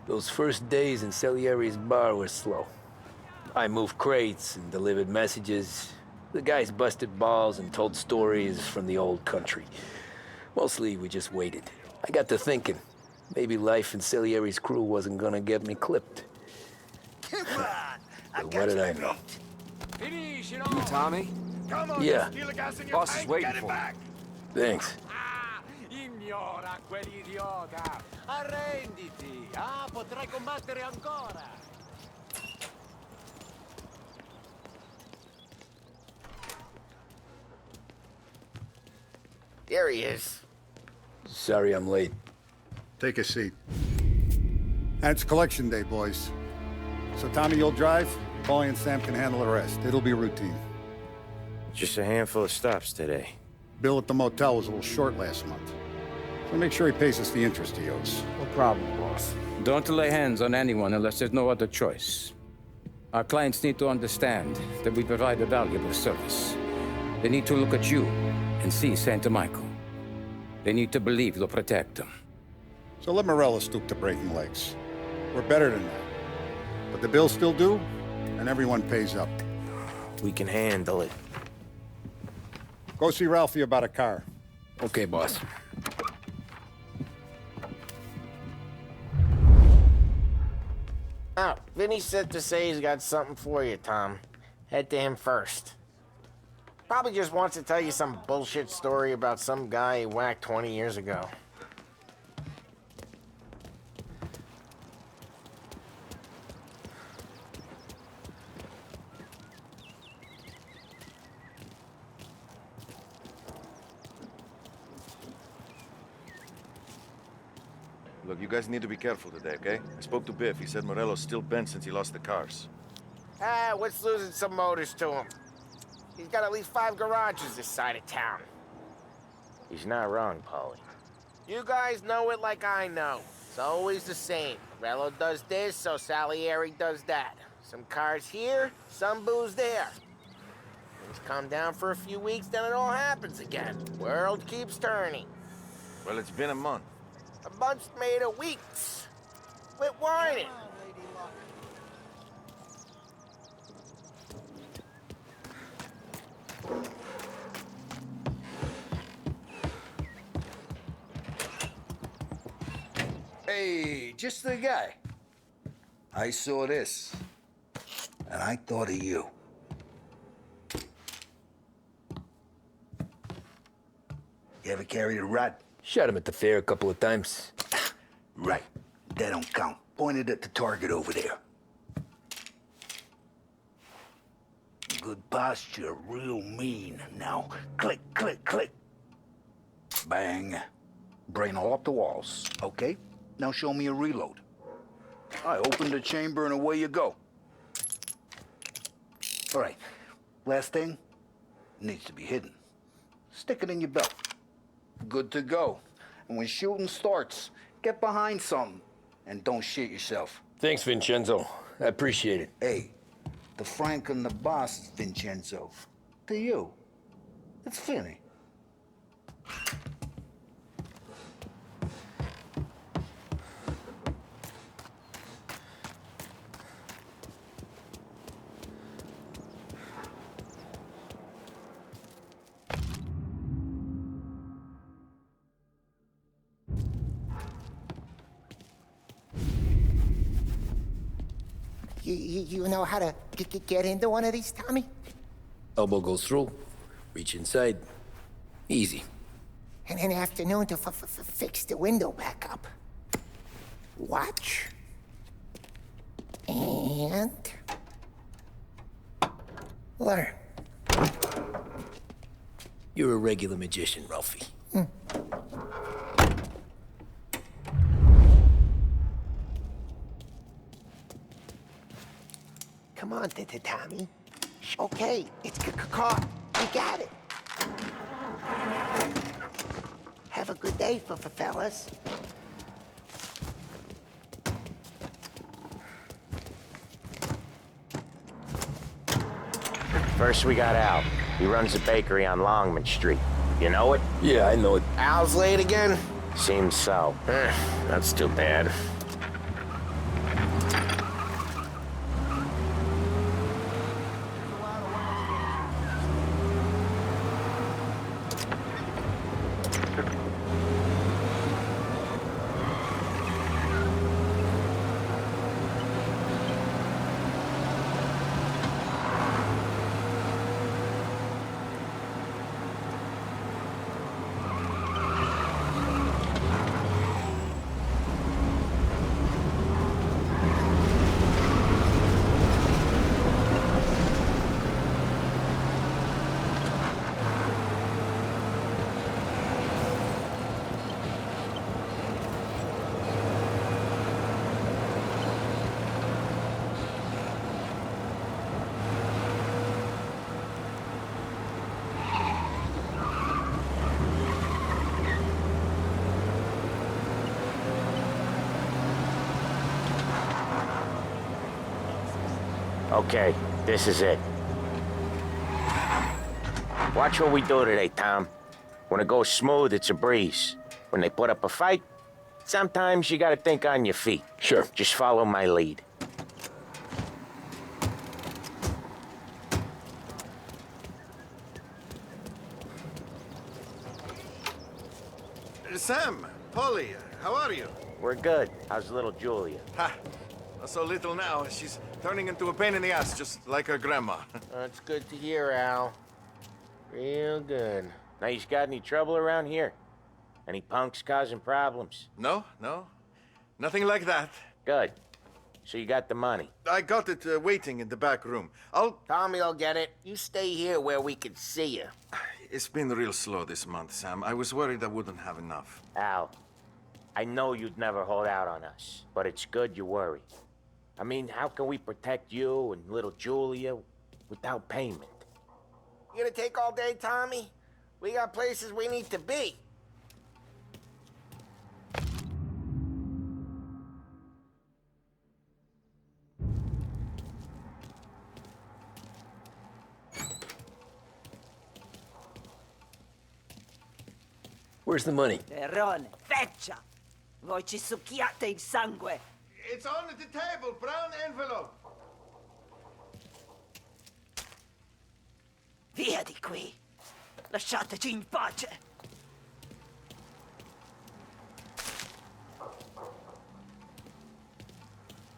Those first days in Salieri's bar were slow. I moved crates and delivered messages. The guys busted balls and told stories from the old country. Mostly, we just waited. I got to thinking, maybe life in Salieri's crew wasn't gonna get me clipped. Come on! But what did I know? You Tommy? Come on, Yeah. steal the gas in your Boss is tank, waiting get it for back! Thanks. Ignora quell'idiota! Arrenditi! Potrai combattere ancora! There he is. Sorry I'm late. Take a seat. And it's collection day, boys. So Tommy, you'll drive. Paulie and Sam can handle the rest. It'll be routine. Just a handful of stops today. Bill at the motel was a little short last month. So make sure he pays us the interest he owes. No problem, boss. Don't lay hands on anyone unless there's no other choice. Our clients need to understand that we provide a valuable service. They need to look at you and see Santa Michael. They need to believe you'll protect them. So let Morella stoop to breaking legs. We're better than that. But the bill's still due, and everyone pays up. We can handle it. Go see Ralphie about a car. Okay, boss. Oh, Vinny said to say he's got something for you, Tom. Head to him first. Probably just wants to tell you some bullshit story about some guy he whacked 20 years ago. Look, you guys need to be careful today, okay? I spoke to Biff. He said Morello's still bent since he lost the cars. What's losing some motors to him? He's got at least 5 garages this side of town. He's not wrong, Paulie. You guys know it like I know. It's always the same. Morello does this, so Salieri does that. Some cars here, some booze there. Things calm down for a few weeks, then it all happens again. World keeps turning. Well, it's been a month. A month's made of weeks. Quit whining. Hey, just the guy. I saw this, and I thought of you. You ever carried a rod? Shot him at the fair a couple of times. Right. That don't count. Pointed at the target over there. Good posture, real mean. Now, click, click, click. Bang. Brain all up the walls. Okay? Now show me a reload. I open the chamber and away you go. All right. Last thing. Needs to be hidden. Stick it in your belt. Good to go. And when shooting starts, get behind something and don't shit yourself. Thanks, Vincenzo. I appreciate it. Hey, the Frank and the boss, Vincenzo. To you, it's Finny. You know how to get into one of these, Tommy? Elbow goes through. Reach inside. Easy. And in the afternoon to fix the window back up. Watch. And... learn. You're a regular magician, Ralphie. Come on, Tommy. Okay, it's caught. You got it. Have a good day, fellas. First we got Al. He runs a bakery on Longman Street. You know it? Yeah, I know it. Al's late again? Seems so. That's too bad. Okay, this is it. Watch what we do today, Tom. When it goes smooth, it's a breeze. When they put up a fight, sometimes you gotta think on your feet. Sure. Just follow my lead. Sam, Polly, how are you? We're good. How's little Julia? Ha! Not so little now. She's turning into a pain in the ass, just like her grandma. That's good to hear, Al. Real good. Now, you got any trouble around here? Any punks causing problems? No. Nothing like that. Good. So you got the money? I got it waiting in the back room. Tommy'll get it. You stay here where we can see you. It's been real slow this month, Sam. I was worried I wouldn't have enough. Al, I know you'd never hold out on us, but it's good you worry. I mean, how can we protect you and little Julia without payment? You gonna take all day, Tommy? We got places we need to be. Where's the money? Perrone, feccia! Voi ci succhiate il sangue! It's on the table, brown envelope. Via di qui! Lasciateci in pace!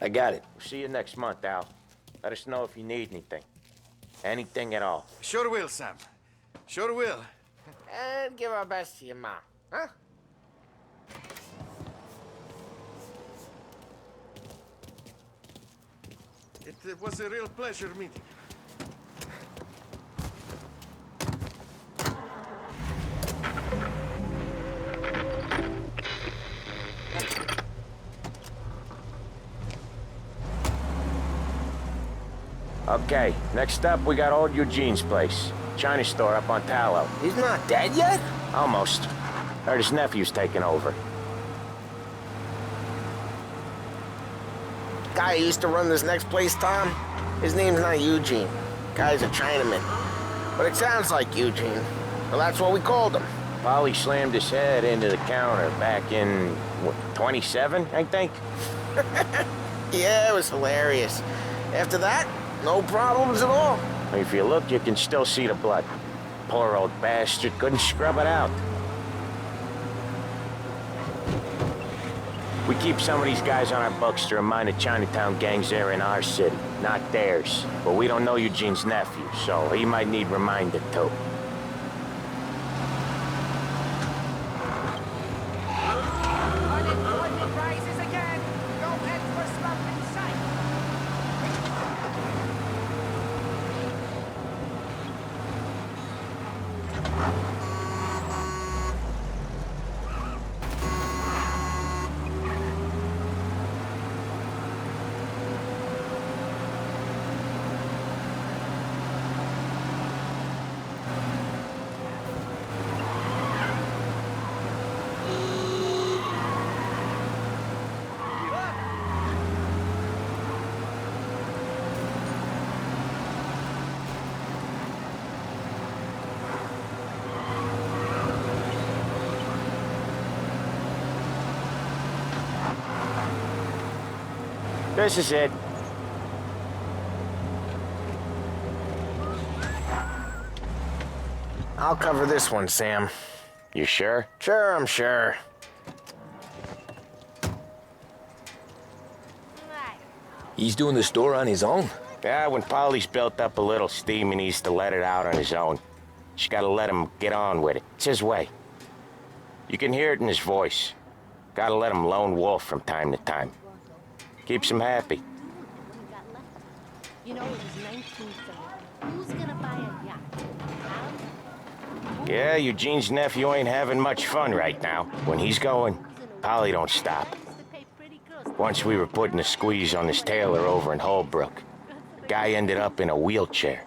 I got it. We'll see you next month, Al. Let us know if you need anything. Anything at all. Sure will, Sam. Sure will. And give our best to your mom, huh? It was a real pleasure meeting. Okay, next up we got old Eugene's place. China store up on Tallow. He's not dead yet? Almost. Heard his nephew's taking over. Guy who used to run this next place, Tom? His name's not Eugene. Guy's a Chinaman. But it sounds like Eugene. Well, that's what we called him. Polly slammed his head into the counter back in, what, 27, I think? Yeah, it was hilarious. After that, no problems at all. If you look, you can still see the blood. Poor old bastard couldn't scrub it out. We keep some of these guys on our books to remind the Chinatown gangs they're in our city, not theirs. But we don't know Eugene's nephew, so he might need reminded too. Unemployment rises again! No end for slump in sight! This is it. I'll cover this one, Sam. You sure? Sure, I'm sure. He's doing the store on his own? Yeah, when Polly's built up a little steam, he needs to let it out on his own. Just gotta let him get on with it. It's his way. You can hear it in his voice. Gotta let him lone wolf from time to time. Keeps him happy. You know, it was 1930. Who's gonna buy a yacht? Yeah, Eugene's nephew ain't having much fun right now. When he's going, Polly don't stop. Once we were putting a squeeze on this tailor over in Holbrook. The guy ended up in a wheelchair.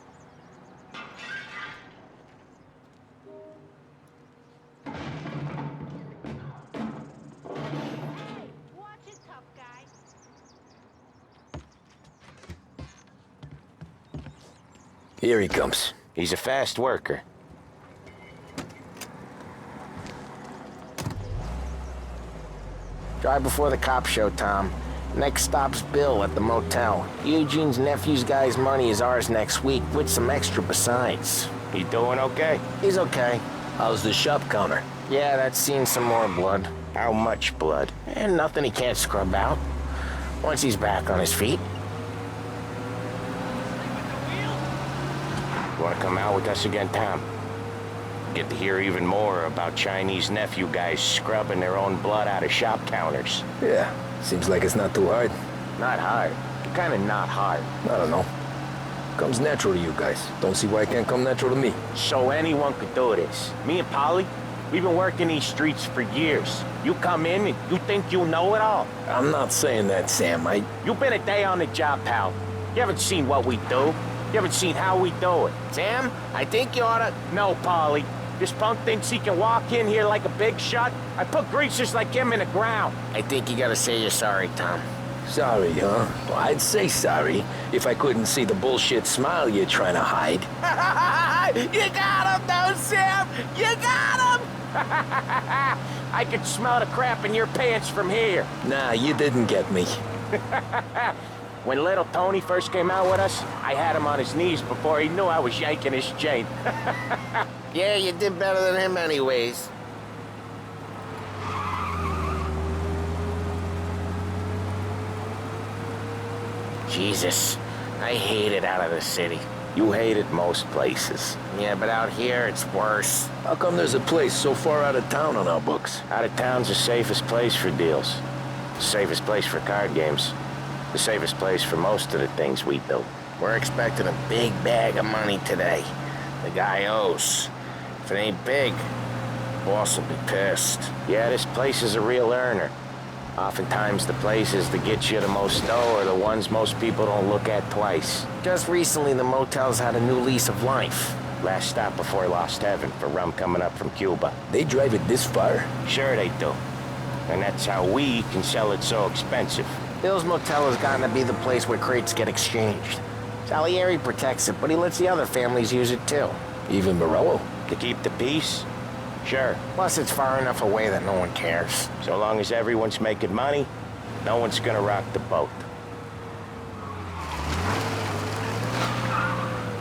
Here he comes. He's a fast worker. Drive before the cops show, Tom. Next stop's Bill at the motel. Eugene's nephew's guy's money is ours next week, with some extra besides. He doing okay? He's okay. How's the shop counter? Yeah, that's seen some more blood. How much blood? And nothing he can't scrub out. Once he's back on his feet. You wanna come out with us again, Tom? Get to hear even more about Chinese nephew guys scrubbing their own blood out of shop counters. Yeah, seems like it's not too hard. Not hard. Kinda not hard. I don't know. Comes natural to you guys. Don't see why it can't come natural to me. So anyone could do this. Me and Polly, we've been working these streets for years. You come in and you think you know it all. I'm not saying that, Sam. You've been a day on the job, pal. You haven't seen what we do. You haven't seen how we do it. Sam, I think you oughta... No, Polly. This punk thinks he can walk in here like a big shot. I put greasers like him in the ground. I think you gotta say you're sorry, Tom. Sorry, huh? Well, I'd say sorry if I couldn't see the bullshit smile you're trying to hide. You got him, though, Sam! You got him! I could smell the crap in your pants from here. Nah, you didn't get me. When little Tony first came out with us, I had him on his knees before he knew I was yanking his chain. Yeah, you did better than him anyways. Jesus, I hate it out of the city. You hate it most places. Yeah, but out here, it's worse. How come there's a place so far out of town on our books? Out of town's the safest place for deals. The safest place for card games. The safest place for most of the things we do. We're expecting a big bag of money today. The guy owes. If it ain't big, boss will be pissed. Yeah, this place is a real earner. Oftentimes the places that get you the most dough are the ones most people don't look at twice. Just recently, the motel's had a new lease of life. Last stop before Lost Heaven for rum coming up from Cuba. They drive it this far? Sure they do. And that's how we can sell it so expensive. Bill's Motel has gotten to be the place where crates get exchanged. Salieri protects it, but he lets the other families use it too. Even Morello? To keep the peace? Sure. Plus, it's far enough away that no one cares. So long as everyone's making money, no one's gonna rock the boat.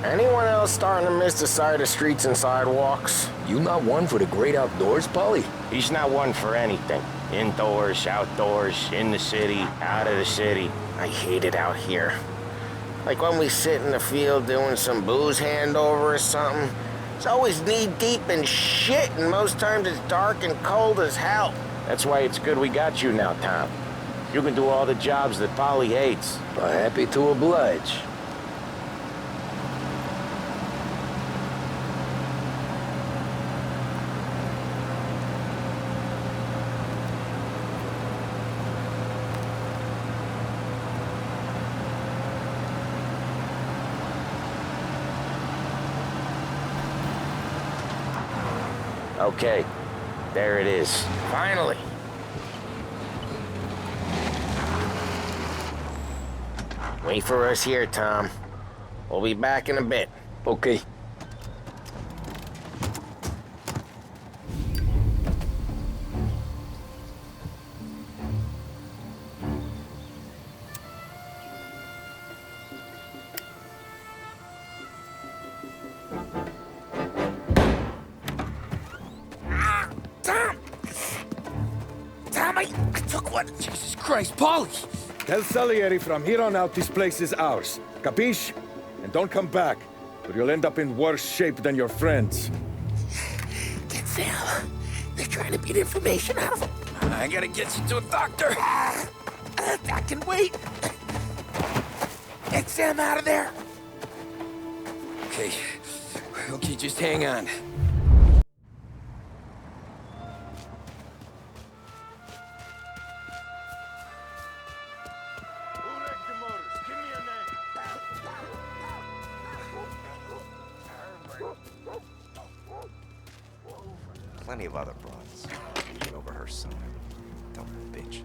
Anyone else starting to miss the sight of streets and sidewalks? You not one for the great outdoors, Polly? He's not one for anything. Indoors, outdoors, in the city, out of the city. I hate it out here. Like when we sit in the field doing some booze handover or something. It's always knee-deep in shit, and most times it's dark and cold as hell. That's why it's good we got you now, Tom. You can do all the jobs that Polly hates. Happy to oblige. Okay, there it is. Finally. Wait for us here, Tom. We'll be back in a bit. Okay. Jesus Christ, Polly! Tell Salieri from here on out this place is ours. Capiche? And don't come back, or you'll end up in worse shape than your friends. Get Sam. They're trying to beat information out of him. I gotta get you to a doctor. I can wait. Get Sam out of there. Okay. Okay, just hang on. Plenty of other broads. Get over her son. Tell her bitch.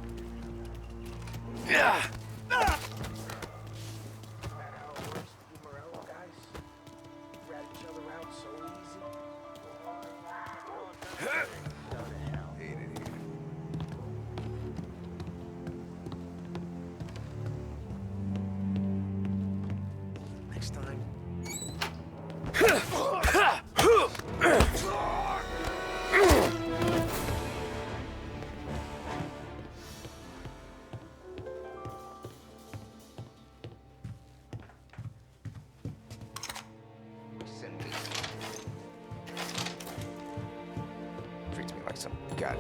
some god.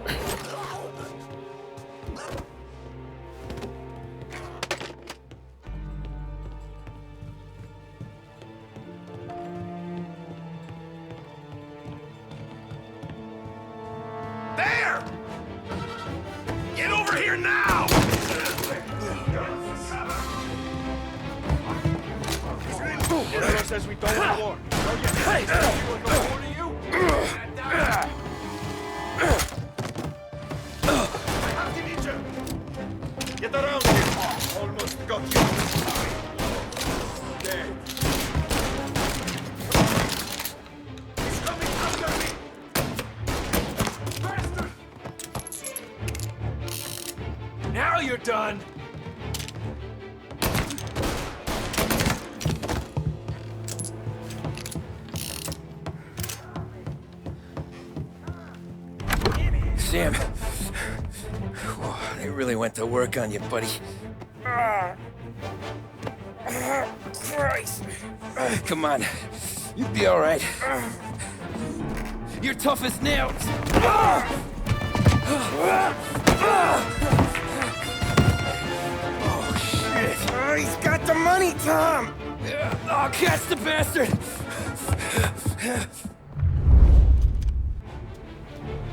There! Get over here now! Morello says we don't want war. Hey! You want no more to you? Get around here! Almost got you. Dead. He's coming after me! Bastard! Now you're done! Sam, they really went to work on you, buddy. Christ. Come on, you'll be all right. You're tough as nails. Oh, shit. Oh, he's got the money, Tom! Oh, catch the bastard!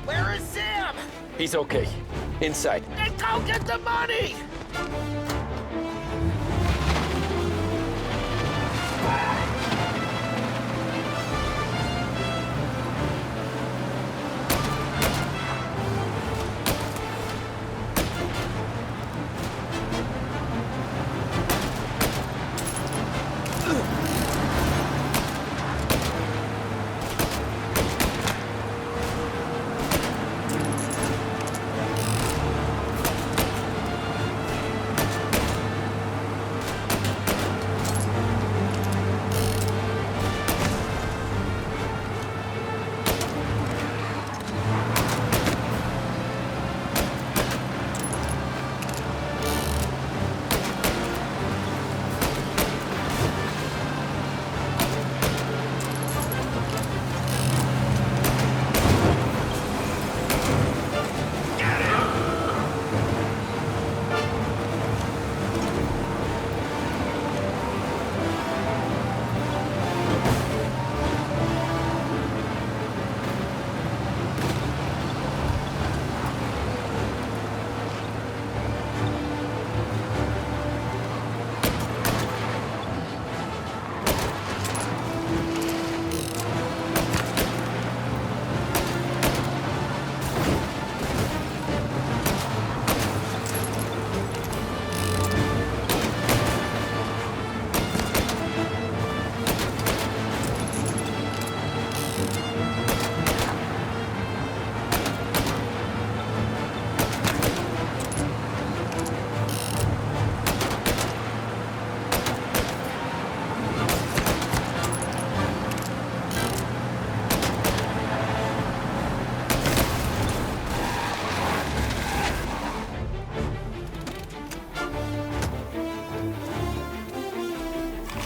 Where is Sam? He's okay. Inside. Then go get the money!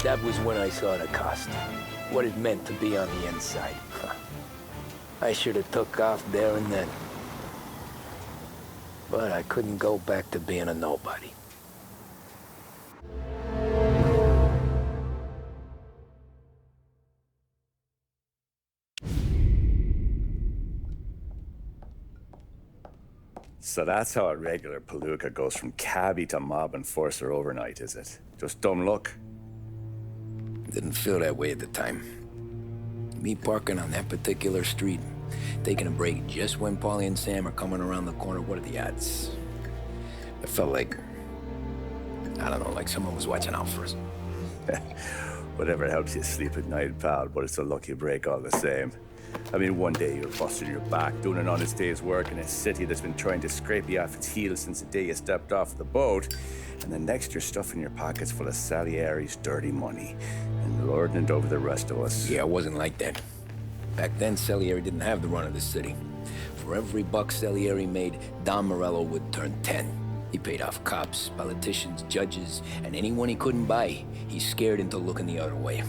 That was when I saw the cost. What it meant to be on the inside. I should have took off there and then. But I couldn't go back to being a nobody. So that's how a regular palooka goes from cabbie to mob enforcer overnight, is it? Just dumb luck? Didn't feel that way at the time. Me parking on that particular street, taking a break just when Paulie and Sam are coming around the corner, what are the odds? It felt like, I don't know, like someone was watching out for us. Whatever helps you sleep at night, pal, but it's a lucky break all the same. I mean, one day you're busting your back, doing an honest day's work in a city that's been trying to scrape you off its heels since the day you stepped off the boat, and the next you're stuffing your pockets full of Salieri's dirty money and lording it over the rest of us. Yeah, it wasn't like that. Back then, Salieri didn't have the run of the city. For every buck Salieri made, Don Morello would turn 10. He paid off cops, politicians, judges, and anyone he couldn't buy, he scared into looking the other way.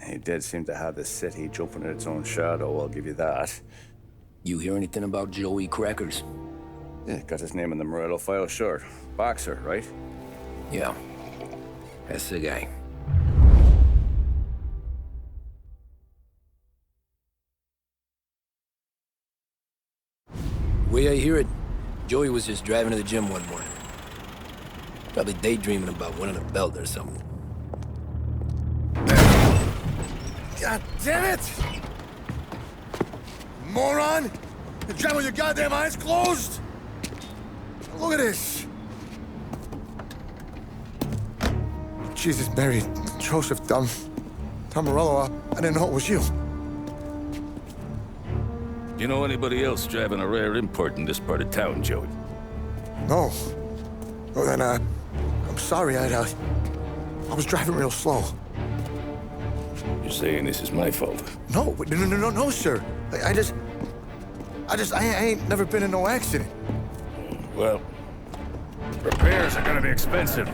He did seem to have the city jumping at its own shadow, I'll give you that. You hear anything about Joey Crackers? Yeah, got his name in the Morello file, sure. Boxer, right? Yeah. That's the guy. The way I hear it, Joey was just driving to the gym one morning. Probably daydreaming about winning a belt or something. God damn it! Moron! You're driving with your goddamn eyes closed! Look at this! Jesus, Mary, Joseph, Tom Morello, I didn't know it was you. You know anybody else driving a rare import in this part of town, Joey? No. Well, then, I'm sorry, I was driving real slow. You're saying this is my fault? No, sir. I ain't never been in no accident. Well, repairs are gonna be expensive.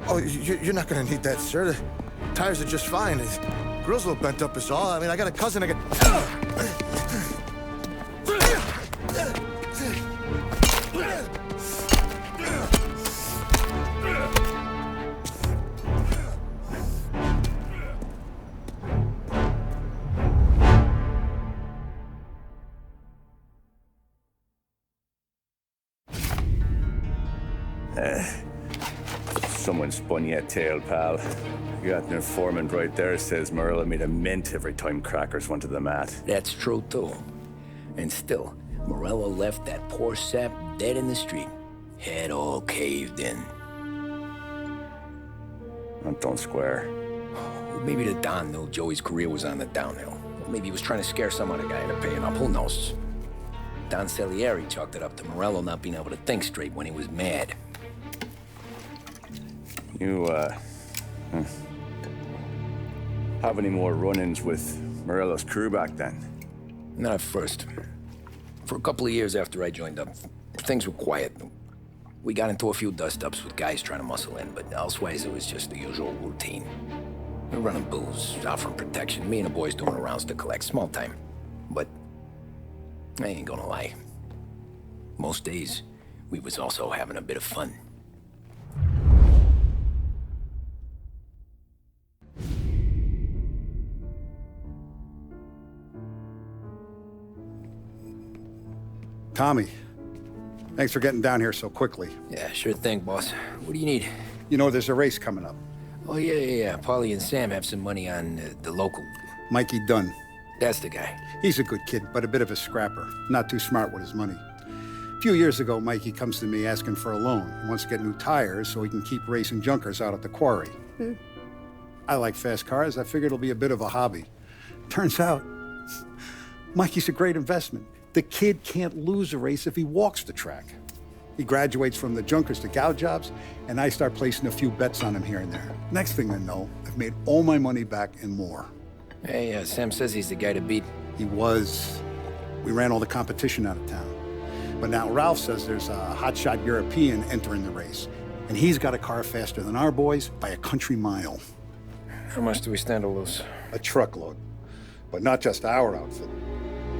Oh, you're not gonna need that, sir. The tires are just fine. The grill's a little bent up is all. I mean, I got a cousin I got... Someone spun you a tail, pal. You got an informant right there says Morello made a mint every time Crackers went to the mat. That's true, too. And still, Morello left that poor sap dead in the street. Head all caved in. Don't square. Well, maybe the Don knew Joey's career was on the downhill. Or maybe he was trying to scare some other guy into paying up. Who knows? Don Salieri chalked it up to Morello not being able to think straight when he was mad. You, have any more run-ins with Morello's crew back then? Not at first. For a couple of years after I joined up, things were quiet. We got into a few dust-ups with guys trying to muscle in, but elsewise it was just the usual routine. We're running booze, offering protection, me and the boys doing rounds to collect, small time. But I ain't gonna lie. Most days, we was also having a bit of fun. Tommy, thanks for getting down here so quickly. Yeah, sure thing, boss. What do you need? You know there's a race coming up. Oh, yeah. Paulie and Sam have some money on the local. Mikey Dunn. That's the guy. He's a good kid, but a bit of a scrapper. Not too smart with his money. A few years ago, Mikey comes to me asking for a loan. He wants to get new tires so he can keep racing junkers out at the quarry. I like fast cars. I figured it'll be a bit of a hobby. Turns out, Mikey's a great investment. The kid can't lose a race if he walks the track. He graduates from the junkers to gal jobs, and I start placing a few bets on him here and there. Next thing I know, I've made all my money back and more. Hey, Sam says he's the guy to beat. He was. We ran all the competition out of town. But now Ralph says there's a hotshot European entering the race, and he's got a car faster than our boys by a country mile. How much do we stand to lose? A truckload. But not just our outfit.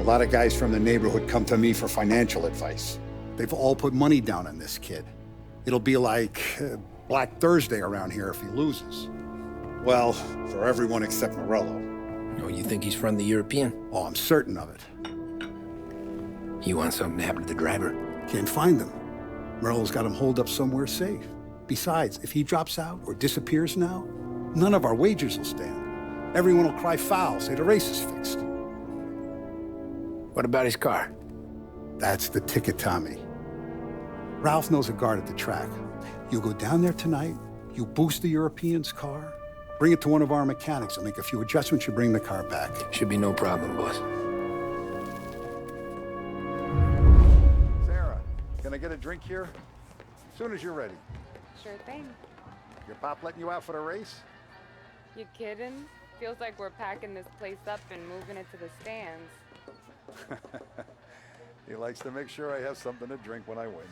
A lot of guys from the neighborhood come to me for financial advice. They've all put money down on this kid. It'll be like Black Thursday around here if he loses. Well, for everyone except Morello. Oh, you think he's from the European? Oh, I'm certain of it. You want something to happen to the driver? Can't find him. Morello's got him holed up somewhere safe. Besides, if he drops out or disappears now, none of our wagers will stand. Everyone will cry foul, say the race is fixed. What about his car? That's the ticket, Tommy. Ralph knows a guard at the track. You go down there tonight, you boost the European's car, bring it to one of our mechanics, and make a few adjustments, you bring the car back. Should be no problem, boss. Sarah, can I get a drink here? As soon as you're ready. Sure thing. Your pop letting you out for the race? You kidding? Feels like we're packing this place up and moving it to the stands. He likes to make sure I have something to drink when I win.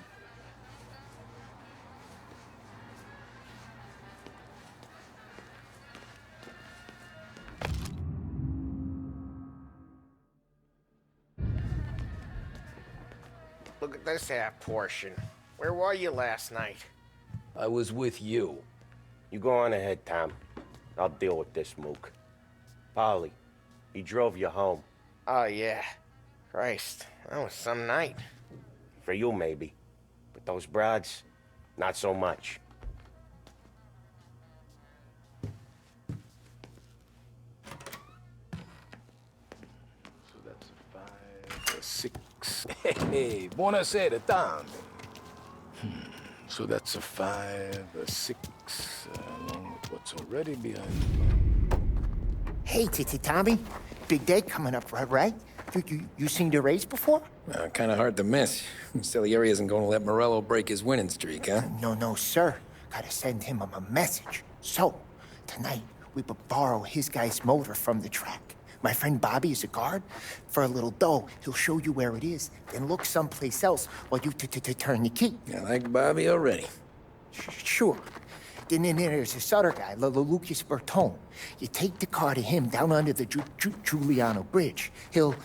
look at this half portion. Where were you last night? I was with you. You go on ahead, Tom. I'll deal with this mook. Polly, he drove you home. Oh, yeah. Christ, that was some night. For you, maybe. But those broads, not so much. So that's a 5, a 6. Hey, buonasera, Tom. So that's a 5, a 6, along with what's already behind me. Hey, Tommy. Big day coming up, right? You seen the race before? Kind of hard to miss. Salieri isn't going to let Morello break his winning streak, huh? No, sir. Gotta send him a message. So, tonight, we borrow his guy's motor from the track. My friend Bobby is a guard. For a little dough, he'll show you where it is, then look someplace else while you turn the key. I like Bobby already. Sure. Then there's this other guy, Lucas Bertone. You take the car to him down under the Giuliano Bridge. He'll,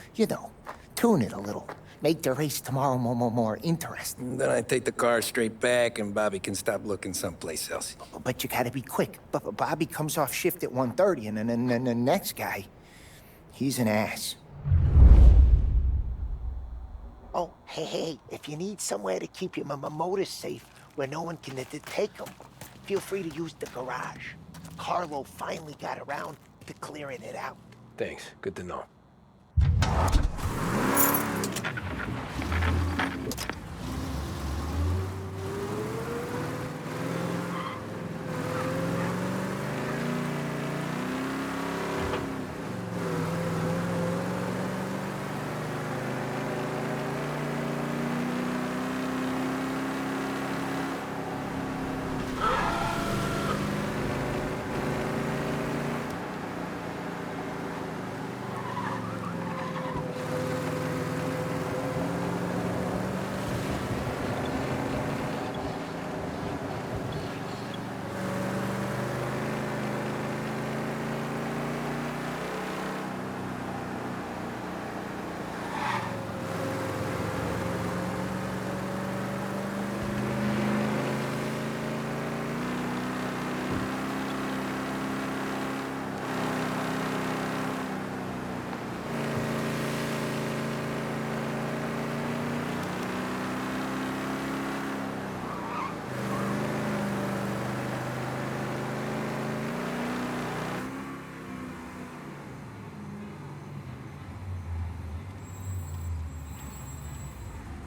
tune it a little. Make the race tomorrow more interesting. Then I take the car straight back and Bobby can stop looking someplace else. But you gotta be quick. Bobby comes off shift at 1:30, and then the next guy, he's an ass. Oh, hey, if you need somewhere to keep your motor safe where no one can take them, feel free to use the garage. Carlo finally got around to clearing it out. Thanks. Good to know.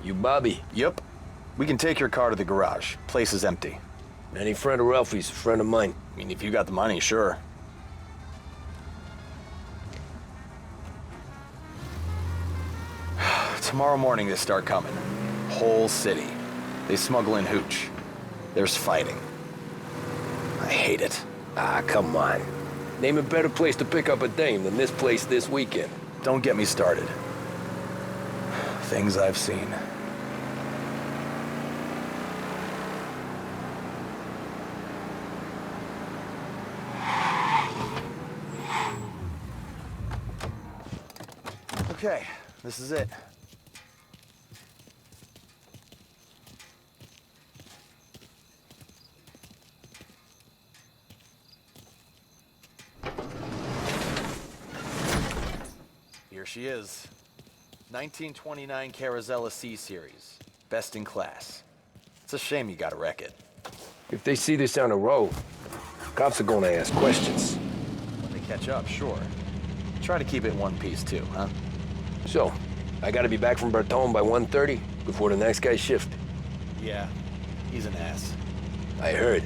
You Bobby? Yep. We can take your car to the garage. Place is empty. Any friend of Ralphie's, a friend of mine. I mean, if you got the money, sure. Tomorrow morning they start coming. Whole city. They smuggle in hooch. There's fighting. I hate it. Ah, come on. Name a better place to pick up a dame than this place this weekend. Don't get me started. Things I've seen. Okay, this is it. Here she is. 1929 Carazella C-Series. Best in class. It's a shame you gotta wreck it. If they see this on the road, cops are gonna ask questions. When they catch up, sure. Try to keep it in one piece too, huh? So, I gotta be back from Bertone by 1:30 before the next guy's shift. Yeah, he's an ass. I heard.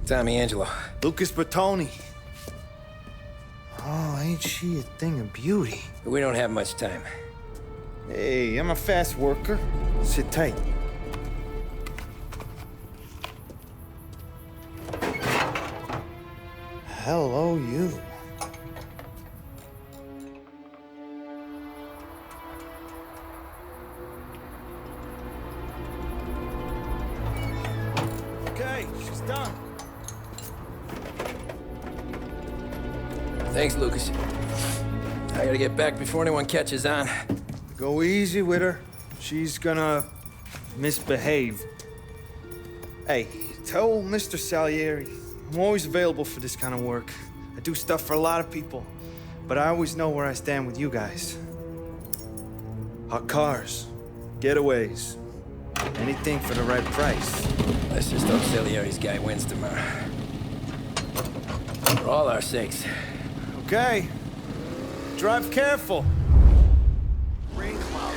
Tommy Angelo. Lucas Bertoni. Oh, ain't she a thing of beauty? We don't have much time. Hey, I'm a fast worker. Sit tight. Hello, you. Okay, she's done. Thanks, Lucas. I gotta get back before anyone catches on. Go easy with her. She's gonna misbehave. Hey, tell Mr. Salieri I'm always available for this kind of work. I do stuff for a lot of people, but I always know where I stand with you guys. Hot cars, getaways, anything for the right price. Let's just hope Salieri's guy wins tomorrow. For all our sakes. Okay. Drive careful. Rain clouds.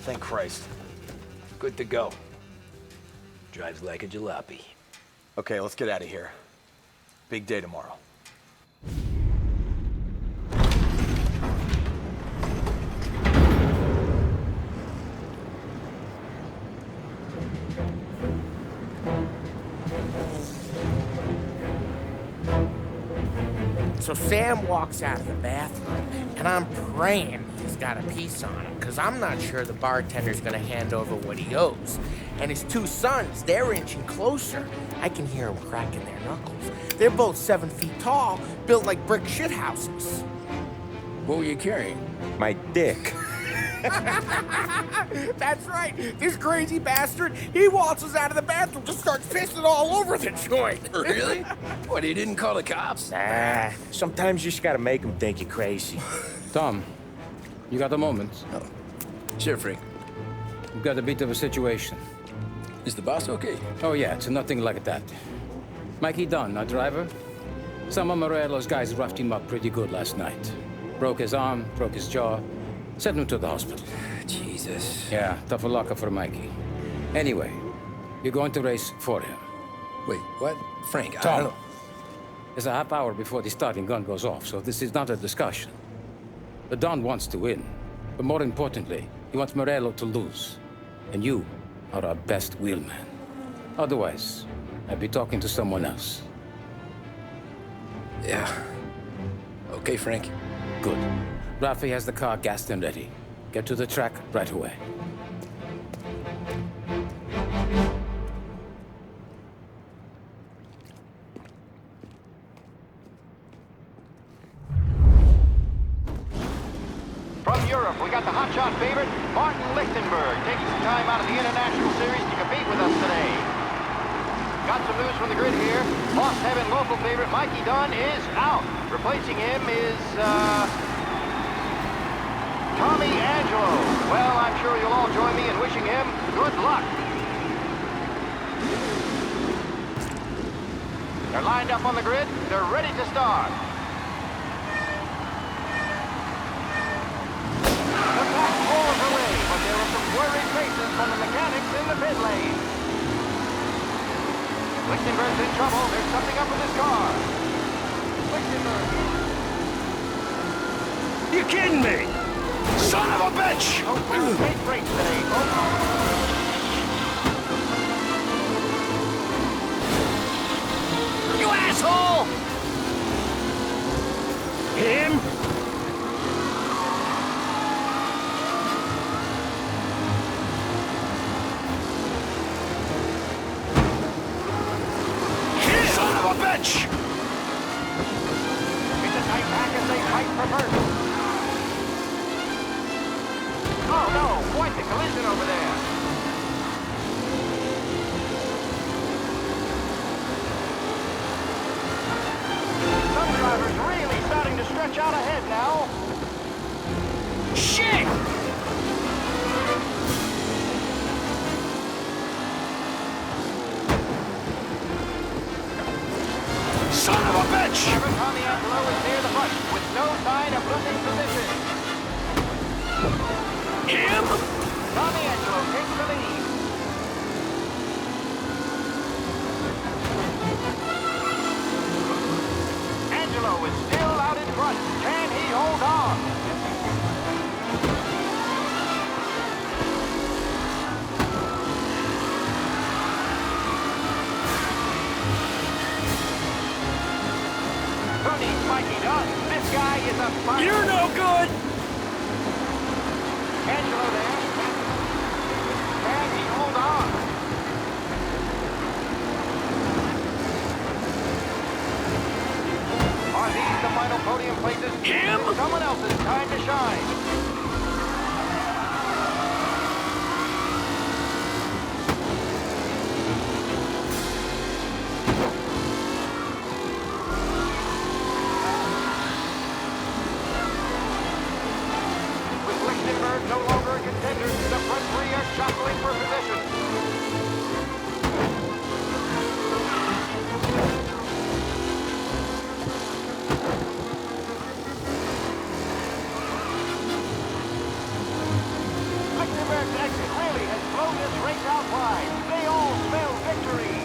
Thank Christ. Good to go. Drives like a jalopy. Okay, let's get out of here. Big day tomorrow. So Sam walks out of the bathroom, and I'm praying he's got a piece on him, because I'm not sure the bartender's gonna hand over what he owes. And his two sons, they're inching closer. I can hear them cracking their knuckles. They're both 7 feet tall, built like brick shithouses. What were you carrying? My dick. That's right. This crazy bastard, he waltzes out of the bathroom, just starts pissing all over the joint. Really? What, he didn't call the cops? Nah, sometimes you just gotta make him think you're crazy. Tom, you got a moment? Oh. Sure, Frank. We've got a bit of a situation. Is the boss okay? Oh, yeah, it's nothing like that. Mikey Dunn, our driver. Some of Morello's guys roughed him up pretty good last night. Broke his arm, broke his jaw, sent him to the hospital. Jesus. Yeah, tough luck for Mikey. Anyway, you're going to race for him. Wait, what? Frank, I Tom, don't know. there's a half hour before the starting gun goes off, so this is not a discussion. The Don wants to win, but more importantly, he wants Morello to lose. And you are our best wheelman. Otherwise, I'd be talking to someone else. Yeah. Okay, Frank. Good. Rafi has the car gassed and ready. Get to the track right away. From Europe, we got the hotshot favorite, Martin Lichtenberg, taking some time out of the International Series to compete with us today. Got some news from the grid here. Lost Heaven local favorite Mikey Dunn is out. Replacing him is, Tommy Angelo. Well, I'm sure you'll all join me in wishing him good luck. They're lined up on the grid. They're ready to start. The pack pulls away, but there are some worried faces from the mechanics in the pit lane. Lichtenberg's in trouble. There's something up with his car. Lichtenberg. You kidding me? Son of a bitch! No straight brakes today, folks. You asshole! Him? Son of a bitch! It's a tight pack as they fight for first. Oh no, quite the collision over there. Some drivers really starting to stretch out ahead now. Shit! Son of a bitch! Driver Tommy Angelo is near the front with no sign of losing position. Him? Tommy Angelo takes the lead. Angelo is still out in front. Can he hold on? Tony's Mikey Dunn. This guy is a fighter. You're no good! Angelo there. Can he hold on? Are these the final podium places? Him? Someone else's time to shine. With Lichtenberg no longer a contender, the front three are shuffling for position. Lichtenberg's exit really has blown this race out wide. They all smell victory.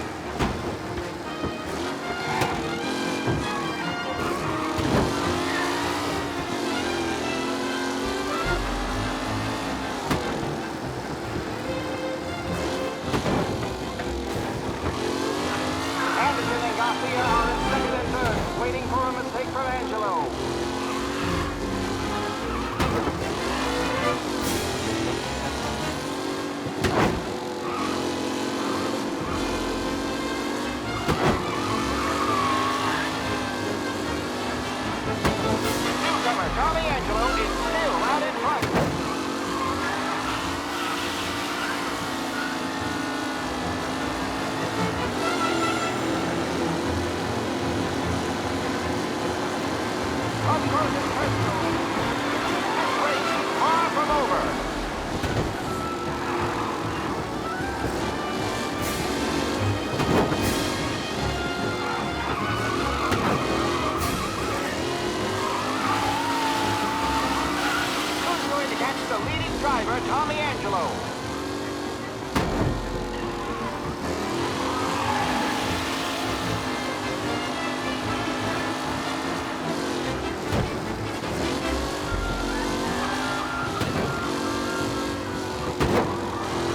to catch the leading driver, Tommy Angelo.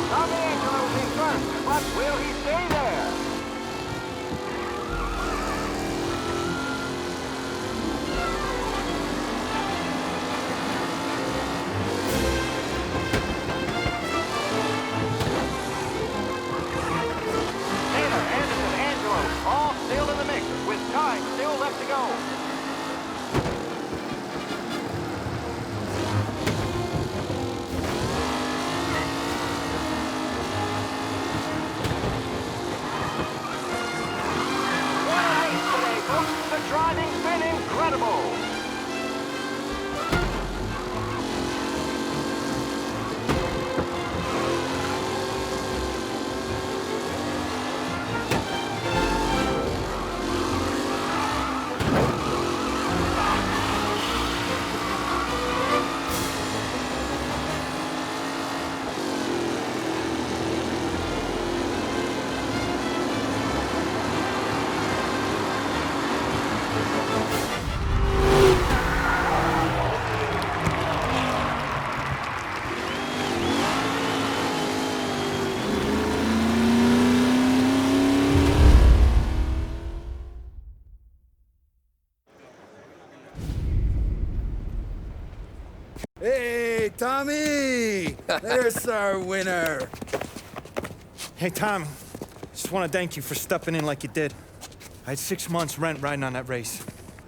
Tommy Angelo's in front, but will he stay there? All still in the mix, with time still left to go. What a race today, folks. The driving's been incredible. Hey, Tommy! There's our winner. Hey, Tommy. Just want to thank you for stepping in like you did. I had 6 months rent riding on that race.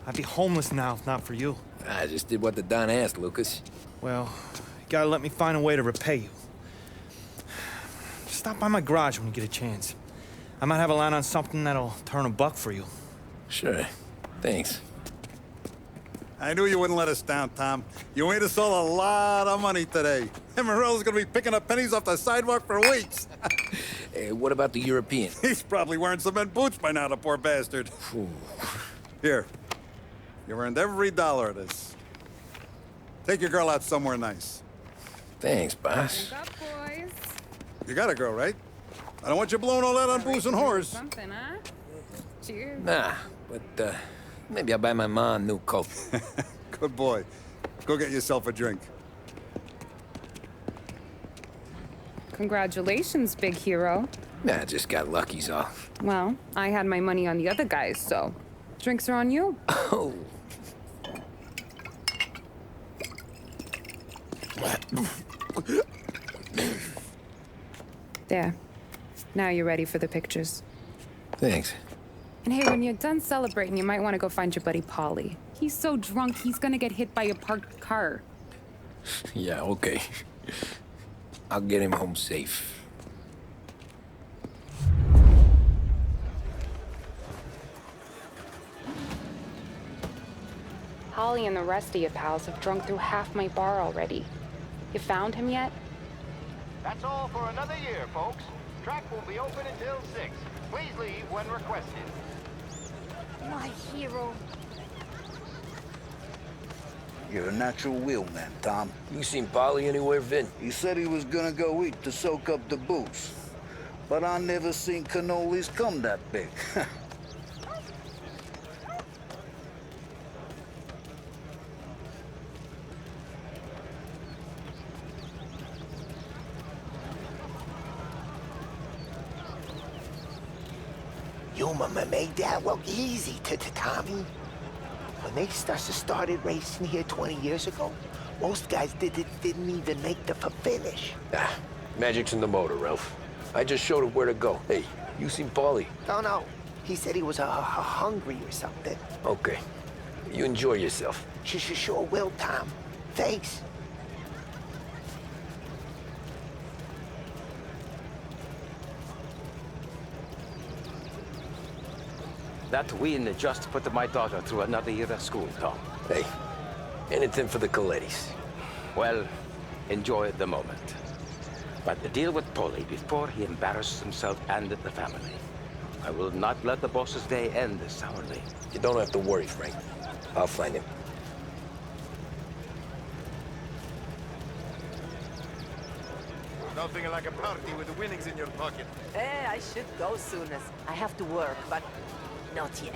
I'd be homeless now if not for you. I just did what the Don asked, Lucas. Well, you gotta let me find a way to repay you. Stop by my garage when you get a chance. I might have a line on something that'll turn $1 for you. Sure. Thanks. I knew you wouldn't let us down, Tom. You made us all a lot of money today. And Morello's gonna be picking up pennies off the sidewalk for weeks. Hey, what about the European? He's probably wearing cement boots by now, the poor bastard. Here. You've earned every dollar of this. Take your girl out somewhere nice. Thanks, boss. Wake up, boys. You got a girl, right? I don't want you blowing all that on booze and whores. Something, huh? Cheers. Nah, but, maybe I'll buy my mom a new coat. Good boy. Go get yourself a drink. Congratulations, big hero. Nah, just got lucky's all. Well, I had my money on the other guys, so drinks are on you. Oh. There. Now you're ready for the pictures. Thanks. And hey, when you're done celebrating, you might want to go find your buddy Paulie. He's so drunk, he's gonna get hit by a parked car. Yeah, okay. I'll get him home safe. Holly and the rest of your pals have drunk through half my bar already. You found him yet? That's all for another year, folks. Track will be open until 6. Please leave when requested. My hero. You're a natural wheelman, Tom. You seen Polly anywhere, Vin? He said he was gonna go eat to soak up the booze. But I never seen cannolis come that big. You made that look easy to Tommy. When they started racing here 20 years ago, most guys didn't even make the finish. Ah, magic's in the motor, Ralph. I just showed him where to go. Hey, you seen Paulie? No. He said he was hungry or something. Okay. You enjoy yourself. Sure will, Tom. Thanks. That win just put my daughter through another year at school, Tom. Hey, anything for the Colettis. Well, enjoy the moment. But deal with Paulie before he embarrasses himself and the family. I will not let the boss's day end sourly. You don't have to worry, Frank. I'll find him. Nothing like a party with the winnings in your pocket. I should go soon as I have to work, but not yet.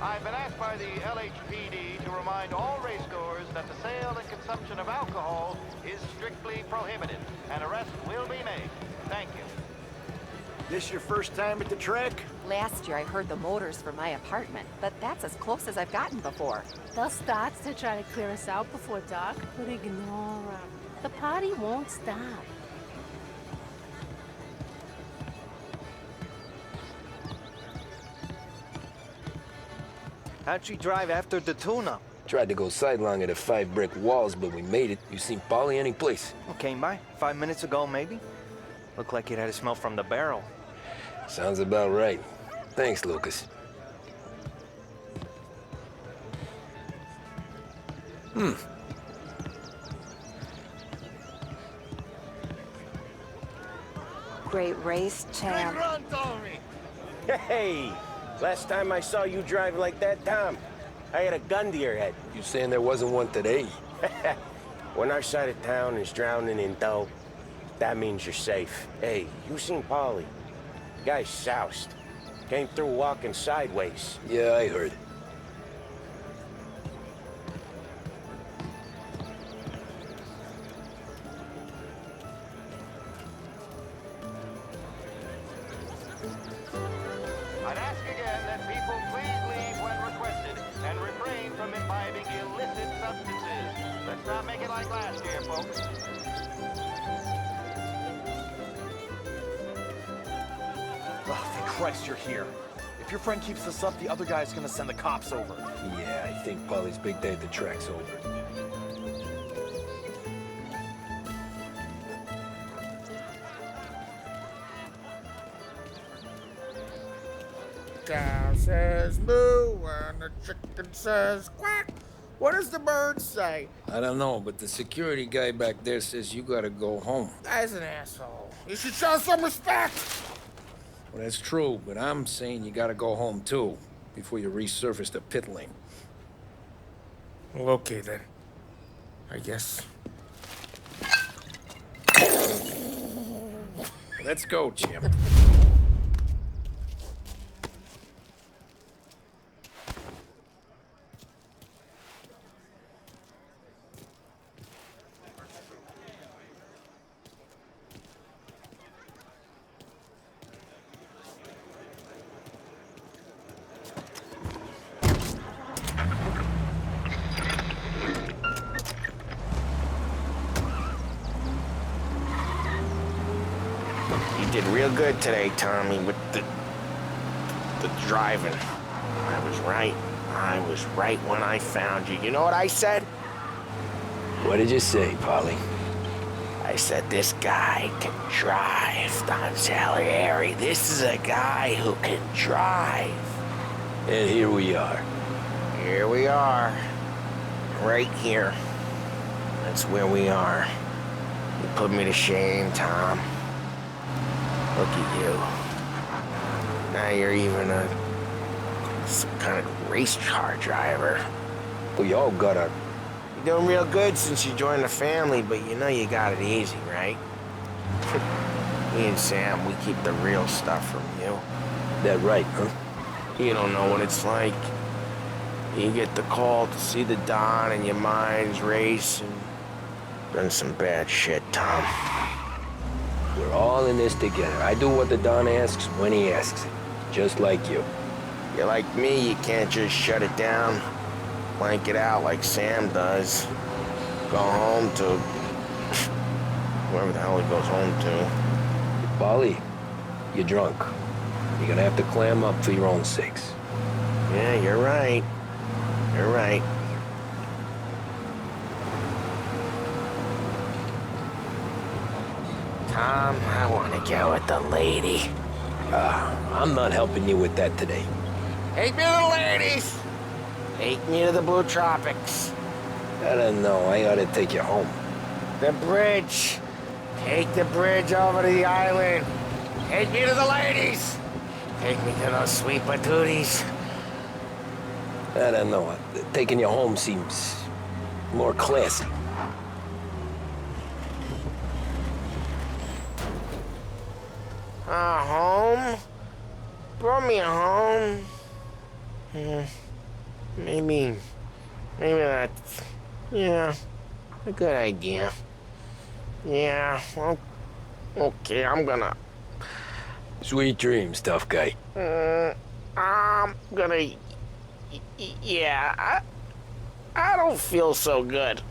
I've been asked by the LHPD to remind all racegoers that the sale and consumption of alcohol is strictly prohibited. An arrest will be made. Thank you. This your first time at the track? Last year I heard the motors from my apartment, but that's as close as I've gotten before. They'll start to try to clear us out before dark, but ignore them. The party won't stop. How'd you drive after the tune-up? Tried to go sidelong at the 5 brick walls, but we made it. You seen Polly any place? Came by 5 minutes ago, maybe. Looked like it had a smell from the barrel. Sounds about right. Thanks, Lucas. Great race, champ. Run, Tommy! Hey! Last time I saw you drive like that, Tom, I had a gun to your head. You saying there wasn't one today? When our side of town is drowning in dough, that means you're safe. Hey, you seen Polly? The guy's soused. Came through walking sideways. Yeah, I heard. I'd ask again that people please leave when requested and refrain from imbibing illicit substances. Let's not make it like last year, folks. Oh, thank Christ you're here. If your friend keeps this up, the other guy's gonna send the cops over. Yeah, I think Polly's big day at the track's over. Cow says moo and the chicken says quack. What does the bird say? I don't know, but the security guy back there says you gotta go home. Guy's an asshole. You should show some respect. Well, that's true, but I'm saying you gotta go home too, before you resurface the pit lane. Well, okay then. I guess. Let's go, champ. You did real good today, Tommy, with the driving. I was right. I was right when I found you. You know what I said? What did you say, Polly? I said, this guy can drive, Don Salieri. This is a guy who can drive. And here we are. Here we are. Right here. That's where we are. You put me to shame, Tom. Look at you. Now you're even some kind of race car driver. We all got our... You're doing real good since you joined the family, but you know you got it easy, right? Me and Sam, we keep the real stuff from you. That right, huh? You don't know what it's like. You get the call to see the Don and your mind's race and done some bad shit, Tom. We're all in this together. I do what the Don asks when he asks it. Just like you. You're like me, you can't just shut it down, blank it out like Sam does. Go home to whoever the hell he goes home to. Polly, you're drunk. You're gonna have to clam up for your own sakes. Yeah, you're right. You're right. Tom, I want to go with the lady. I'm not helping you with that today. Take me to the ladies! Take me to the Blue Tropics. I don't know. I ought to take you home. The bridge. Take the bridge over to the island. Take me to the ladies. Take me to those sweet patooties. I don't know. Taking you home seems more classy. Home? Brought me home. Maybe that's, yeah, a good idea. Yeah, well, okay, I'm gonna... Sweet dreams, tough guy. I'm gonna... Yeah, I don't feel so good.